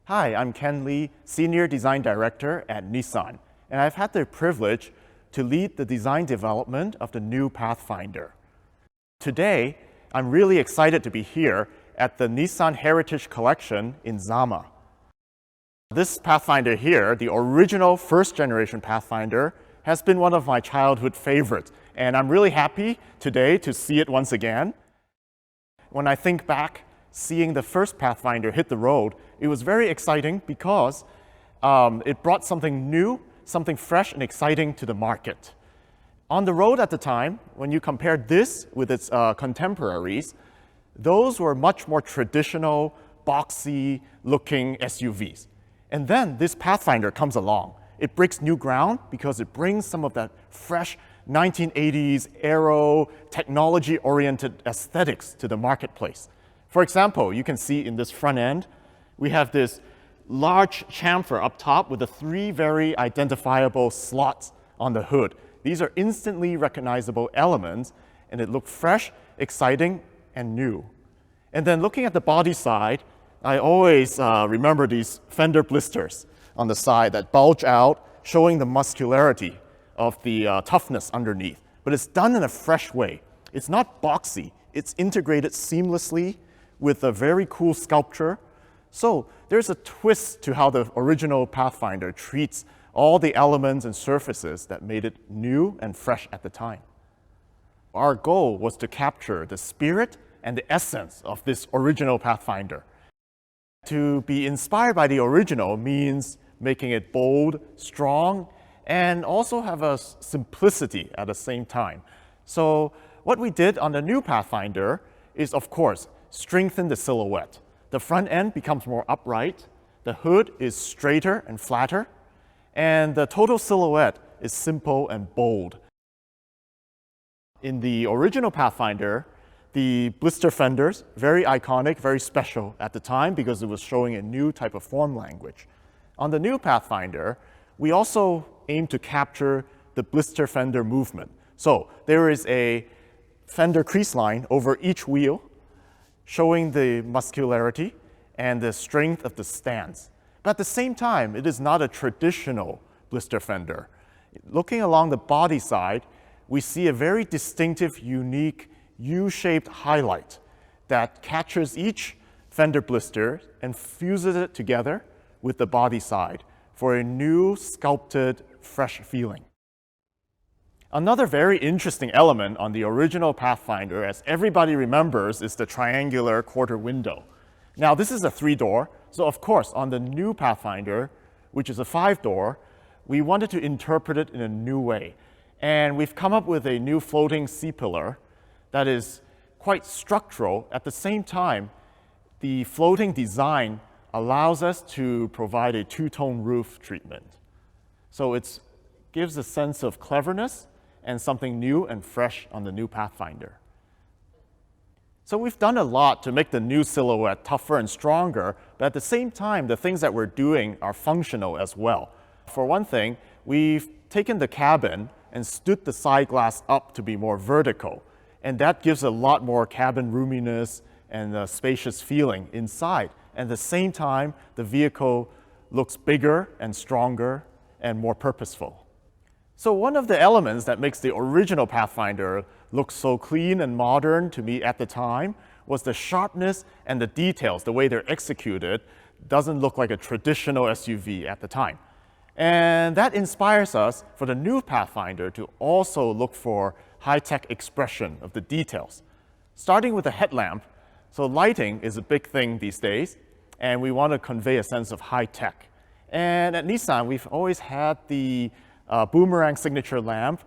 Hi, I'm Ken Lee, Senior Design Director at Nissan, and I've had the privilege to lead the design development of the new Pathfinder. Today, I'm really excited to be here at the Nissan Heritage Collection in Zama. This Pathfinder here, the original first-generation Pathfinder, has been one of my childhood favorites, and I'm really happy today to see it once again. When I think back, seeing the first Pathfinder hit the road, it was very exciting because it brought something new, something fresh and exciting to the market. On the road at the time, when you compared this with its contemporaries, those were much more traditional, boxy-looking SUVs. And then this Pathfinder comes along. It breaks new ground because it brings some of that fresh 1980s aero, technology-oriented aesthetics to the marketplace. For example, you can see in this front end, we have this large chamfer up top with the three very identifiable slots on the hood. These are instantly recognizable elements, and it looks fresh, exciting, and new. And then looking at the body side, I always remember these fender blisters on the side that bulge out, showing the muscularity of the toughness underneath. But it's done in a fresh way. It's not boxy. It's integrated seamlessly with a very cool sculpture. So there's a twist to how the original Pathfinder treats all the elements and surfaces that made it new and fresh at the time. Our goal was to capture the spirit and the essence of this original Pathfinder. To be inspired by the original means making it bold, strong, and also have a simplicity at the same time. So what we did on the new Pathfinder is, of course, strengthen the silhouette. The front end becomes more upright, the hood is straighter and flatter, and the total silhouette is simple and bold. In the original Pathfinder, the blister fenders, very iconic, very special at the time because it was showing a new type of form language. On the new Pathfinder, we also aim to capture the blister fender movement. So there is a fender crease line over each wheel, showing the muscularity and the strength of the stance. But at the same time, it is not a traditional blister fender. Looking along the body side, we see a very distinctive, unique U-shaped highlight that captures each fender blister and fuses it together with the body side for a new, sculpted, fresh feeling. Another very interesting element on the original Pathfinder, as everybody remembers, is the triangular quarter window. Now, this is a 3-door, so of course, on the new Pathfinder, which is a 5-door, we wanted to interpret it in a new way. And we've come up with a new floating C-pillar that is quite structural. At the same time, the floating design allows us to provide a two-tone roof treatment. So it gives a sense of cleverness and something new and fresh on the new Pathfinder. So we've done a lot to make the new silhouette tougher and stronger, but at the same time, the things that we're doing are functional as well. For one thing, we've taken the cabin and stood the side glass up to be more vertical, and that gives a lot more cabin roominess and a spacious feeling inside. At the same time, the vehicle looks bigger and stronger and more purposeful. So one of the elements that makes the original Pathfinder look so clean and modern to me at the time was the sharpness and the details. The way they're executed doesn't look like a traditional SUV at the time. And that inspires us for the new Pathfinder to also look for high-tech expression of the details. Starting with the headlamp, so lighting is a big thing these days, and we want to convey a sense of high-tech. And at Nissan, we've always had the boomerang signature lamp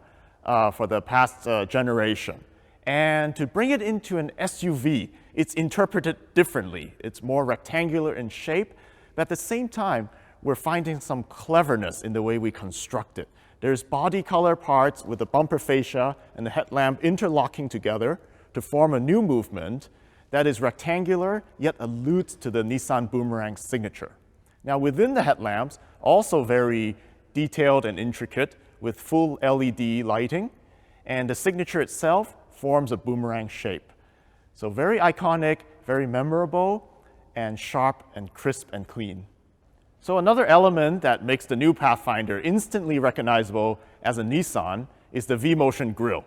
for the past generation. And to bring it into an SUV, it's interpreted differently. It's more rectangular in shape, but at the same time, we're finding some cleverness in the way we construct it. There's body color parts with the bumper fascia and the headlamp interlocking together to form a new movement that is rectangular, yet alludes to the Nissan Boomerang signature. Now within the headlamps, also very detailed and intricate with full LED lighting, and the signature itself forms a boomerang shape. So very iconic, very memorable, and sharp and crisp and clean. So another element that makes the new Pathfinder instantly recognizable as a Nissan is the V-Motion grille.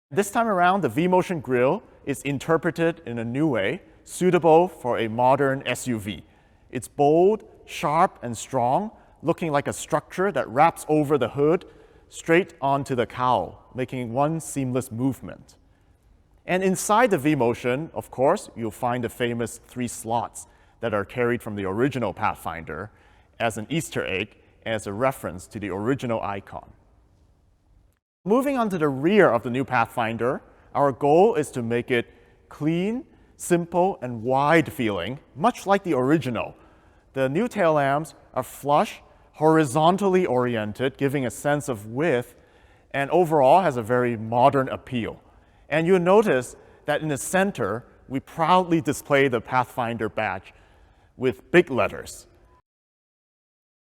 This time around, the V-Motion grille is interpreted in a new way, suitable for a modern SUV. It's bold, sharp, and strong, looking like a structure that wraps over the hood straight onto the cowl, making one seamless movement. And inside the V-Motion, of course, you'll find the famous 3 slots that are carried from the original Pathfinder as an Easter egg and as a reference to the original icon. Moving on to the rear of the new Pathfinder, our goal is to make it clean, simple, and wide feeling, much like the original. The new tail lamps are flush, horizontally oriented, giving a sense of width, and overall has a very modern appeal. And you'll notice that in the center, we proudly display the Pathfinder badge with big letters.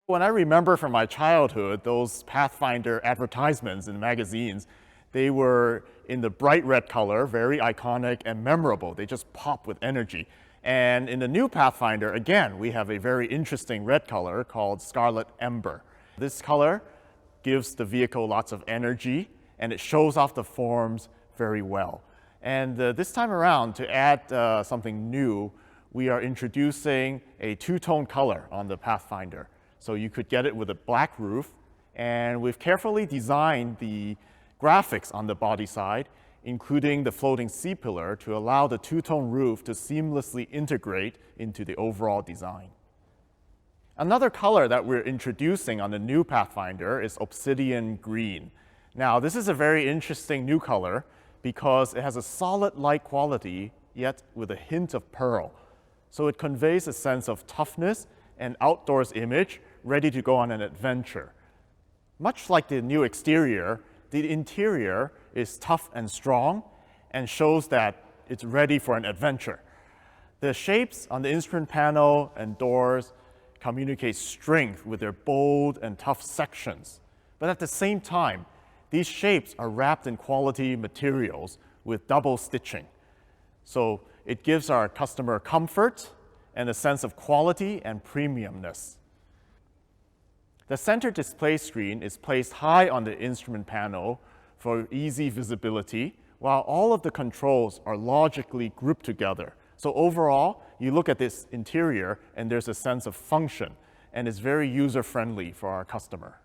When I remember from my childhood, those Pathfinder advertisements in magazines, they were in the bright red color, very iconic and memorable. They just pop with energy. And in the new Pathfinder, again, we have a very interesting red color called Scarlet Ember. This color gives the vehicle lots of energy, and it shows off the forms very well. And this time around, to add something new, we are introducing a two-tone color on the Pathfinder. So you could get it with a black roof, and we've carefully designed the graphics on the body side, including the floating C-pillar, to allow the two-tone roof to seamlessly integrate into the overall design. Another color that we're introducing on the new Pathfinder is Obsidian Green. Now, this is a very interesting new color because it has a solid light quality, yet with a hint of pearl. So it conveys a sense of toughness and outdoors image, ready to go on an adventure. Much like the new exterior, the interior is tough and strong and shows that it's ready for an adventure. The shapes on the instrument panel and doors communicate strength with their bold and tough sections. But at the same time, these shapes are wrapped in quality materials with double stitching. So it gives our customer comfort and a sense of quality and premiumness. The center display screen is placed high on the instrument panel for easy visibility, while all of the controls are logically grouped together. So overall, you look at this interior and there's a sense of function, and it's very user-friendly for our customer.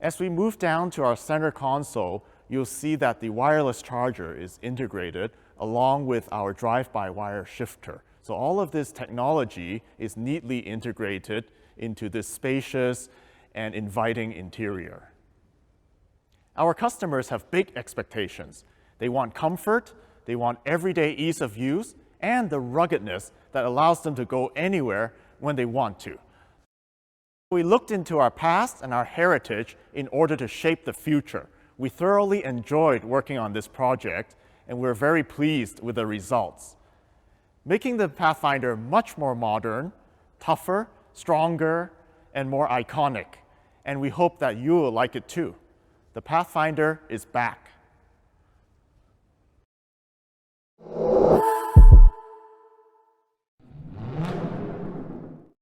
As we move down to our center console, you'll see that the wireless charger is integrated along with our drive-by-wire shifter. So all of this technology is neatly integrated into this spacious and inviting interior. Our customers have big expectations. They want comfort, they want everyday ease of use, and the ruggedness that allows them to go anywhere when they want to. We looked into our past and our heritage in order to shape the future. We thoroughly enjoyed working on this project, and we're very pleased with the results, making the Pathfinder much more modern, tougher, stronger, and more iconic. And we hope that you will like it too. The Pathfinder is back.